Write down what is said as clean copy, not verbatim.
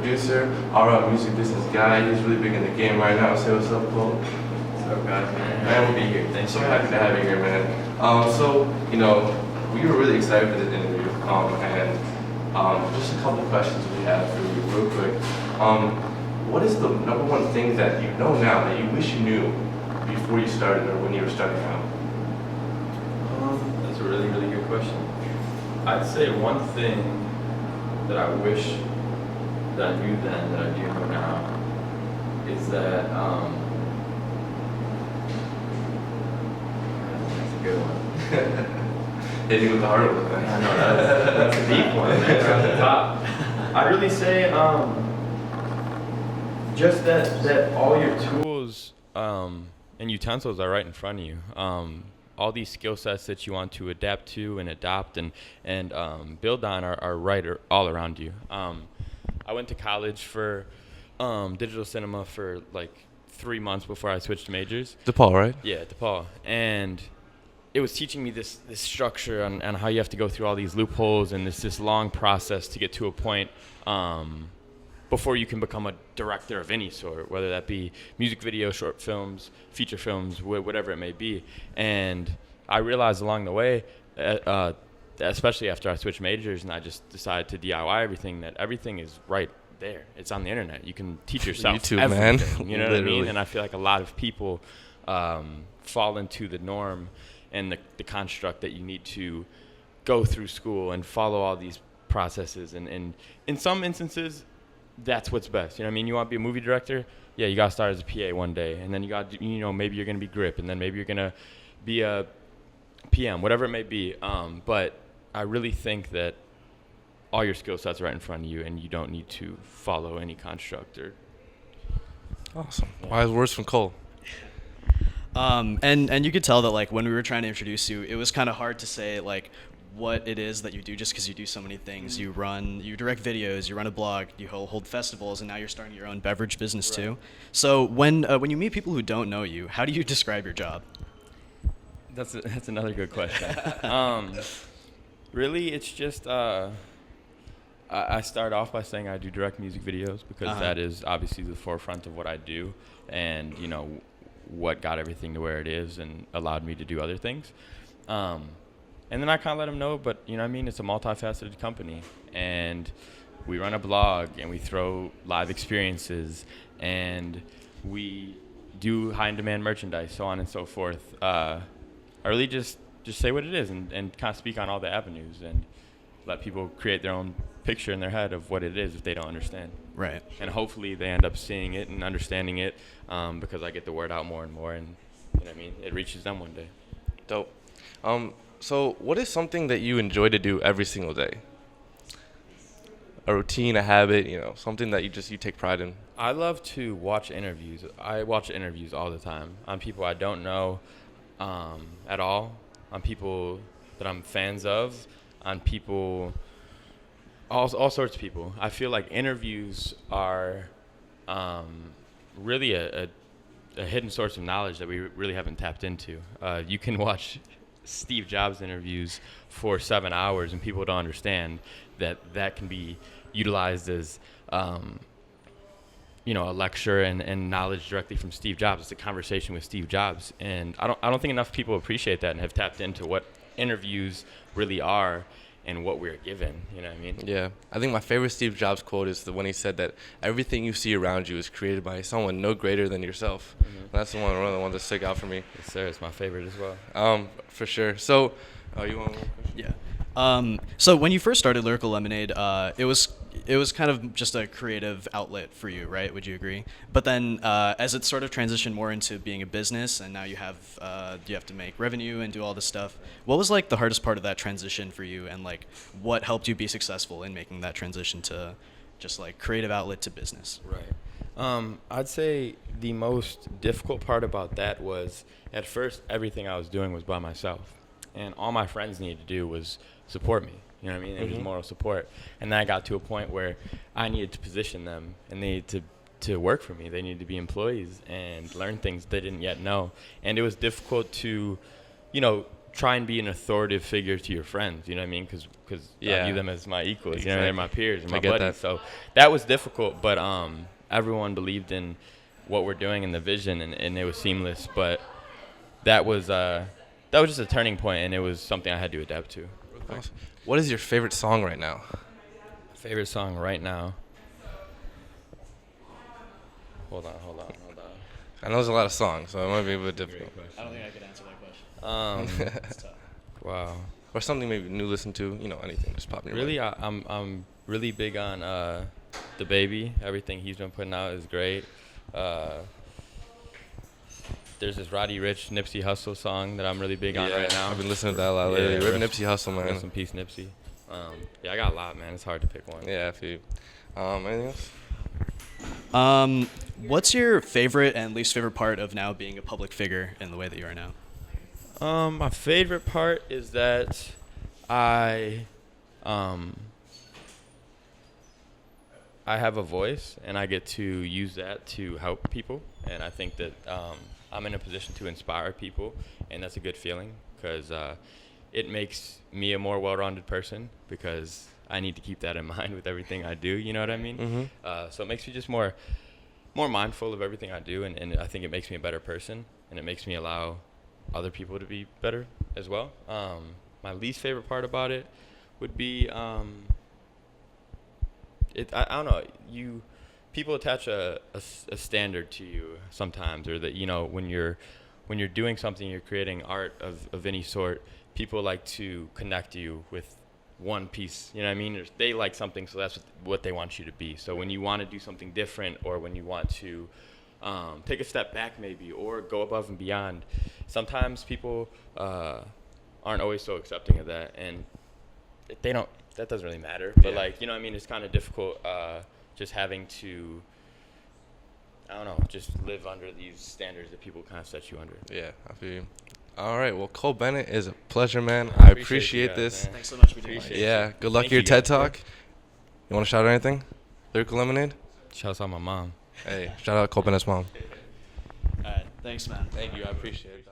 producer, our music business guy. He's really big in the game right now. Say what's up, Cole. What's up, guys, man? Man, we'll be here. Thanks. So happy to have you here, man. We were really excited for this interview, just a couple questions we have for you, real quick. What is the number one thing that you know now that you wish you knew before you started or when you were starting out? That's a really, really good question. I'd say one thing that I wish that I knew then that I do know now is that that's a good one. Hitting with the hard one, man. I know that's a deep one, man. Right at the top. I'd really say just that all your tools and utensils are right in front of you. All these skill sets that you want to adapt to and adopt and build on are right all around you. I went to college for digital cinema for like 3 months before I switched majors. DePaul, right? Yeah, DePaul. And it was teaching me this structure on how you have to go through all these loopholes and this long process to get to a point before you can become a director of any sort, whether that be music video, short films, feature films, whatever it may be. And I realized along the way, especially after I switched majors and I just decided to DIY everything, that everything is right there. It's on the internet. You can teach yourself YouTube, everything, man. You know what I mean? And I feel like a lot of people fall into the norm and the construct that you need to go through school and follow all these processes. And in some instances, that's what's best. You know what I mean? You want to be a movie director? Yeah, you got to start as a PA one day. And then you got to, maybe you're going to be grip. And then maybe you're going to be a PM, whatever it may be. But I really think that all your skill sets are right in front of you and you don't need to follow any construct or. Awesome. Wise words from Cole. And you could tell that like when we were trying to introduce you, it was kind of hard to say like what it is that you do just because you do so many things. You direct videos, you run a blog, you hold festivals, and now you're starting your own beverage business too. So when you meet people who don't know you, how do you describe your job? That's another good question. Really, it's just I start off by saying I do direct music videos because that is obviously the forefront of what I do, and what got everything to where it is and allowed me to do other things. And then I kind of let them know, but it's a multifaceted company, and we run a blog, and we throw live experiences, and we do high-in-demand merchandise, so on and so forth. I really just say what it is and kind of speak on all the avenues and let people create their own picture in their head of what it is if they don't understand. Right. And hopefully they end up seeing it and understanding it because I get the word out more and more, and it reaches them one day. Dope. So what is something that you enjoy to do every single day? A routine, a habit, something that you take pride in? I love to watch interviews. I watch interviews all the time on people I don't know at all, on people that I'm fans of, on people, all sorts of people. I feel like interviews are really a hidden source of knowledge that we really haven't tapped into. You can watch Steve Jobs interviews for 7 hours and people don't understand that can be utilized as a lecture and knowledge directly from Steve Jobs. It's a conversation with Steve Jobs, and I don't think enough people appreciate that and have tapped into what interviews really are and what we're given. You know what I mean? Yeah. I think my favorite Steve Jobs quote is the one he said that everything you see around you is created by someone no greater than yourself. Mm-hmm. That's one of the ones that stick out for me. Yes, sir. It's my favorite as well. For sure. So, you want one question? Yeah. So when you first started Lyrical Lemonade, it was kind of just a creative outlet for you, right? Would you agree? But then as it sort of transitioned more into being a business, and now you have to make revenue and do all this stuff, what was like the hardest part of that transition for you, and like what helped you be successful in making that transition to just like creative outlet to business? Right. I'd say the most difficult part about that was at first everything I was doing was by myself, and all my friends needed to do was support me. You know what I mean? It was moral support. And then I got to a point where I needed to position them, and they needed to work for me. They needed to be employees and learn things they didn't yet know. And it was difficult to, try and be an authoritative figure to your friends, you know what I mean? Because Yeah. I view them as my equals, you know, Exactly. they're my peers and I my get buddies. that. So that was difficult, but everyone believed in what we're doing and the vision, and it was seamless. But that was just a turning point, and it was something I had to adapt to. Awesome. What is your favorite song right now? Favorite song right now? Hold on. I know there's a lot of songs, so it might be a bit difficult. I don't think I could answer that question. It's tough. Wow. Or something maybe new listen to, anything just pop in your Really, mind. I'm really big on the baby. Everything he's been putting out is great. There's this Roddy Ricch Nipsey Hussle song that I'm really big on right now. I've been listening to that a lot lately. Yeah, Rip Nipsey Hussle, man. Rest in peace, Nipsey. I got a lot, man. It's hard to pick one. Yeah, I feel you. Anything else? What's your favorite and least favorite part of now being a public figure in the way that you are now? My favorite part is that I have a voice, and I get to use that to help people. And I think that I'm in a position to inspire people, and that's a good feeling because it makes me a more well-rounded person because I need to keep that in mind with everything I do. You know what I mean? Mm-hmm. So it makes me just more mindful of everything I do, and I think it makes me a better person, and it makes me allow other people to be better as well. My least favorite part about it would be I don't know, people attach a standard to you sometimes, or that when you're doing something, you're creating art of any sort, people like to connect you with one piece, you know what I mean? They like something, so that's what they want you to be. So when you want to do something different, or when you want to take a step back maybe, or go above and beyond, sometimes people aren't always so accepting of that, and that doesn't really matter. But it's kind of difficult just having to, I don't know, just live under these standards that people kind of set you under. Yeah, I feel you. All right, well, Cole Bennett, is a pleasure, man. I I appreciate appreciate you guys, this. man. Thanks so much for doing Appreciate it. Yeah, good luck Thank to your you TED guys, bro. Talk. You want to shout out anything? Lyrical Lemonade? Shouts out my mom. Hey, shout out Cole Bennett's mom. All right, thanks, man. Thank you, I appreciate it.